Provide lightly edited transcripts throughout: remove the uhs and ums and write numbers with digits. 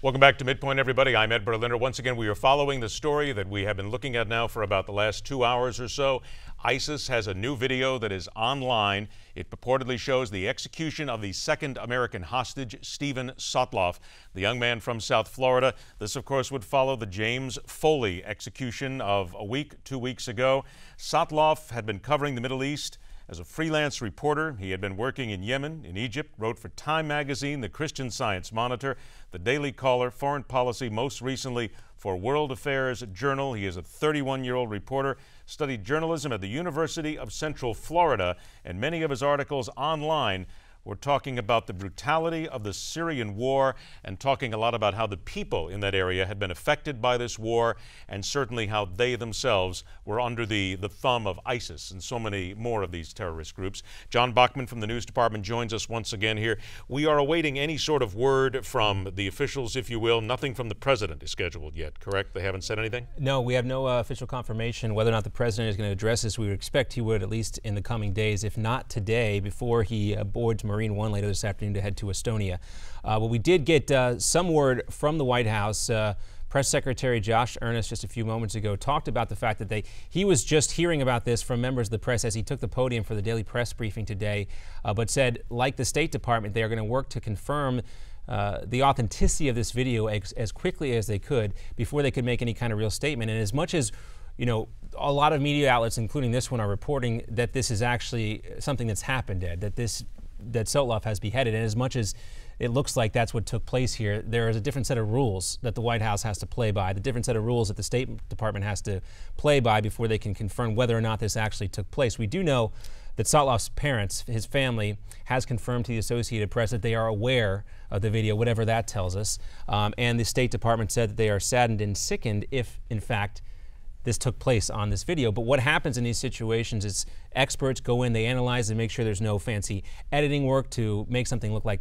Welcome back to MidPoint, everybody. I'm Ed Berliner. Once again, we are following the story that we have been looking at now for about the last 2 hours or so. ISIS has a new video that is online. It purportedly shows the execution of the second American hostage, Stephen Sotloff, the young man from South Florida. This, of course, would follow the James Foley execution of 2 weeks ago. Sotloff had been covering the Middle East as a freelance reporter. He had been working in Yemen, in Egypt, wrote for Time magazine, the Christian Science Monitor, the Daily Caller, Foreign Policy, most recently for World Affairs Journal. He is a 31-year-old reporter, studied journalism at the University of Central Florida, and many of his articles online were talking about the brutality of the Syrian war and talking a lot about how the people in that area had been affected by this war and certainly how they themselves were under the thumb of ISIS and so many more of these terrorist groups. John Bachman from the news department joins us once again here. We are awaiting any sort of word from the officials, if you will. Nothing from the president is scheduled yet, correct? They haven't said anything? No, we have no official confirmation whether or not the president is going to address this. We would expect he would, at least in the coming days, if not today, before he boards Marine One later this afternoon to head to Estonia. But we did get some word from the White House. Press Secretary Josh Earnest just a few moments ago talked about the fact that he was just hearing about this from members of the press as he took the podium for the daily press briefing today, but said, like the State Department, they are going to work to confirm the authenticity of this video as quickly as they could before they could make any kind of real statement. And as much as, you know, a lot of media outlets, including this one, are reporting that this is actually something that's happened, Ed, that Sotloff has beheaded, and as much as it looks like that's what took place here, there is a different set of rules that the White House has to play by, the different set of rules that the State Department has to play by before they can confirm whether or not this actually took place. We do know that Sotloff's parents, his family, has confirmed to the Associated Press that they are aware of the video, whatever that tells us, and the State Department said that they are saddened and sickened if, in fact, this took place on this video. But what happens in these situations is experts go in, they analyze and make sure there's no fancy editing work to make something look like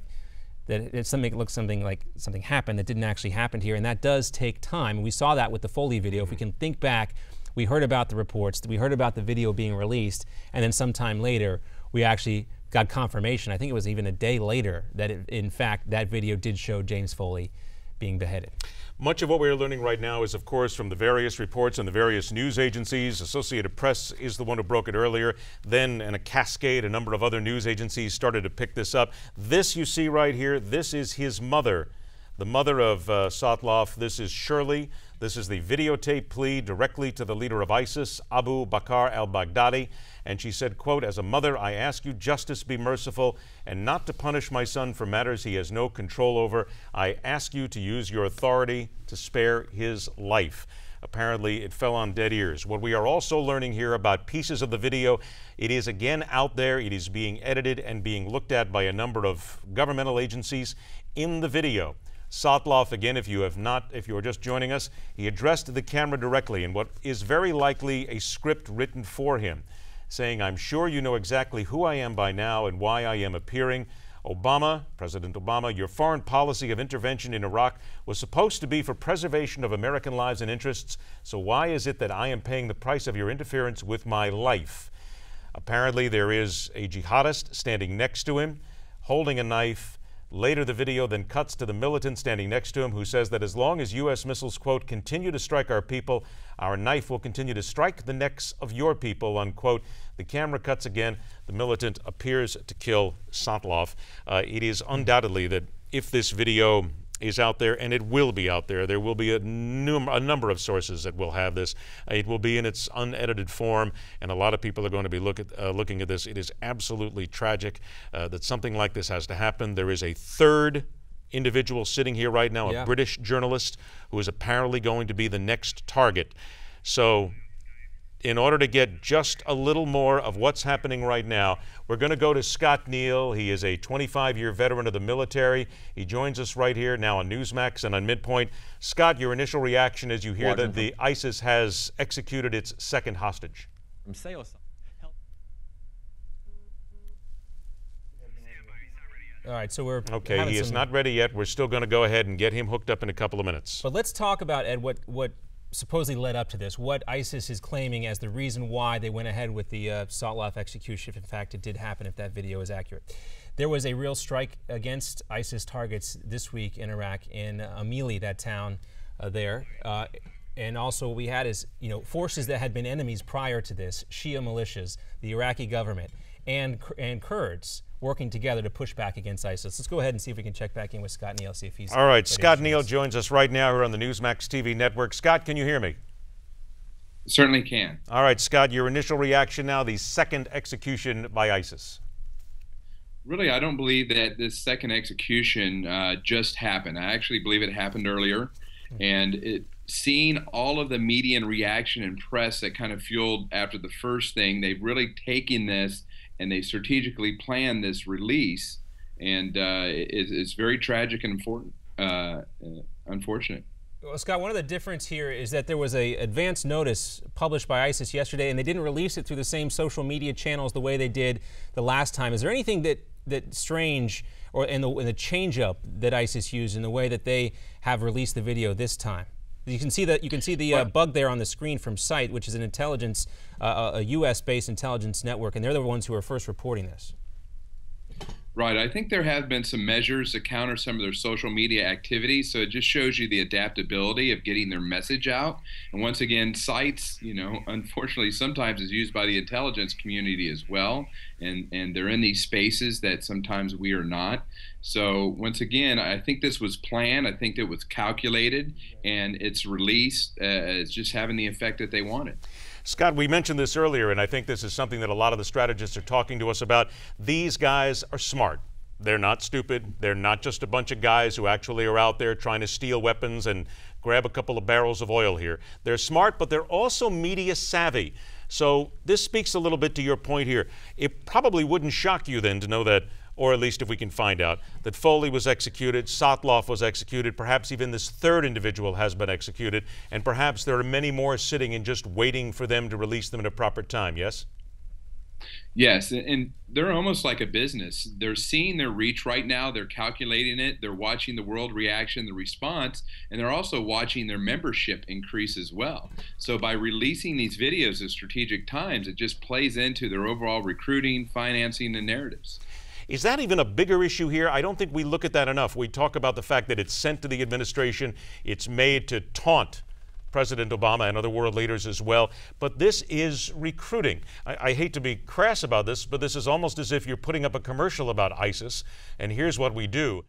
something happened that didn't actually happen here, and that does take time. And we saw that with the Foley video. If we can think back, we heard about the reports, we heard about the video being released, and then sometime later we actually got confirmation, I think it was even a day later, that in fact that video did show James Foley being beheaded. Much of what we're learning right now is, of course, from the various reports and the various news agencies. Associated Press is the one who broke it earlier. Then, in a cascade, a number of other news agencies started to pick this up. This you see right here, this is his mother, the mother of Sotloff. This is Shirley. This is the videotape plea directly to the leader of ISIS, Abu Bakr al-Baghdadi. And she said, quote, "As a mother, I ask you, justice be merciful and not to punish my son for matters he has no control over. I ask you to use your authority to spare his life." Apparently, it fell on deaf ears. What we are also learning here about pieces of the video, it is again out there. It is being edited and being looked at by a number of governmental agencies. In the video, Sotloff, again, if you are just joining us, he addressed the camera directly in what is very likely a script written for him, saying, "I'm sure you know exactly who I am by now and why I am appearing. Obama, President Obama, your foreign policy of intervention in Iraq was supposed to be for preservation of American lives and interests, so why is it that I am paying the price of your interference with my life?" Apparently, there is a jihadist standing next to him, holding a knife. Later, the video then cuts to the militant standing next to him who says that as long as U.S. missiles, quote, "continue to strike our people, our knife will continue to strike the necks of your people," unquote. The camera cuts again. The militant appears to kill Sotloff. It is undoubtedly that if this video is out there, and it will be out there, there will be a number of sources that will have this. It will be in its unedited form, and a lot of people are going to be looking at this. It is absolutely tragic that something like this has to happen. There is a third individual sitting here right now, a British journalist, who is apparently going to be the next target. So in order to get just a little more of what's happening right now, we're going to go to Scott Neal. He is a 25-year veteran of the military. He joins us right here now on Newsmax and on MidPoint. Scott, your initial reaction as you hear that the ISIS has executed its second hostage. All right, so we're okay. He is not ready yet. We're still going to go ahead and get him hooked up in a couple of minutes. But let's talk about, Ed, what supposedly led up to this, what ISIS is claiming as the reason why they went ahead with the salt life execution, if in fact it did happen, if that video is accurate. There was a real strike against ISIS targets this week in Iraq, in Amili, that town there. And also what we had is, forces that had been enemies prior to this, Shia militias, the Iraqi government, and Kurds working together to push back against ISIS. Let's go ahead and see if we can check back in with Scott Neal, see if he's... All right, Scott Neal joins us right now here on the Newsmax TV network. Scott, can you hear me? Certainly can. All right, Scott, your initial reaction now, the second execution by ISIS. Really, I don't believe that this second execution just happened. I actually believe it happened earlier. And seeing all of the media and reaction and press that kind of fueled after the first thing, they've really taken this and they strategically planned this release. And it's very tragic and unfortunate. Well, Scott, one of the difference here is that there was an advance notice published by ISIS yesterday, and they didn't release it through the same social media channels the way they did the last time. Is there anything that strange or in the change-up that ISIS used in the way that they have released the video this time? You can see the bug there on the screen from SITE, which is an intelligence, a U.S.-based intelligence network, and they're the ones who are first reporting this. Right. I think there have been some measures to counter some of their social media activities, so it just shows you the adaptability of getting their message out. And once again, sites, unfortunately sometimes is used by the intelligence community as well, and they're in these spaces that sometimes we are not. So once again, I think this was planned. I think it was calculated, and it's released. It's just having the effect that they wanted. Scott, we mentioned this earlier, and I think this is something that a lot of the strategists are talking to us about. These guys are smart. They're not stupid. They're not just a bunch of guys who actually are out there trying to steal weapons and grab a couple of barrels of oil here. They're smart, but they're also media savvy. So this speaks a little bit to your point here. It probably wouldn't shock you then to know that, or at least if we can find out, that Foley was executed, Sotloff was executed, perhaps even this third individual has been executed, and perhaps there are many more sitting and just waiting for them to release them at a proper time, yes? Yes, and they're almost like a business. They're seeing their reach right now, they're calculating it, they're watching the world reaction, the response, and they're also watching their membership increase as well. So by releasing these videos at strategic times, it just plays into their overall recruiting, financing, and narratives. Is that even a bigger issue here? I don't think we look at that enough. We talk about the fact that it's sent to the administration, it's made to taunt President Obama and other world leaders as well. But this is recruiting. I hate to be crass about this, but this is almost as if you're putting up a commercial about ISIS, and here's what we do.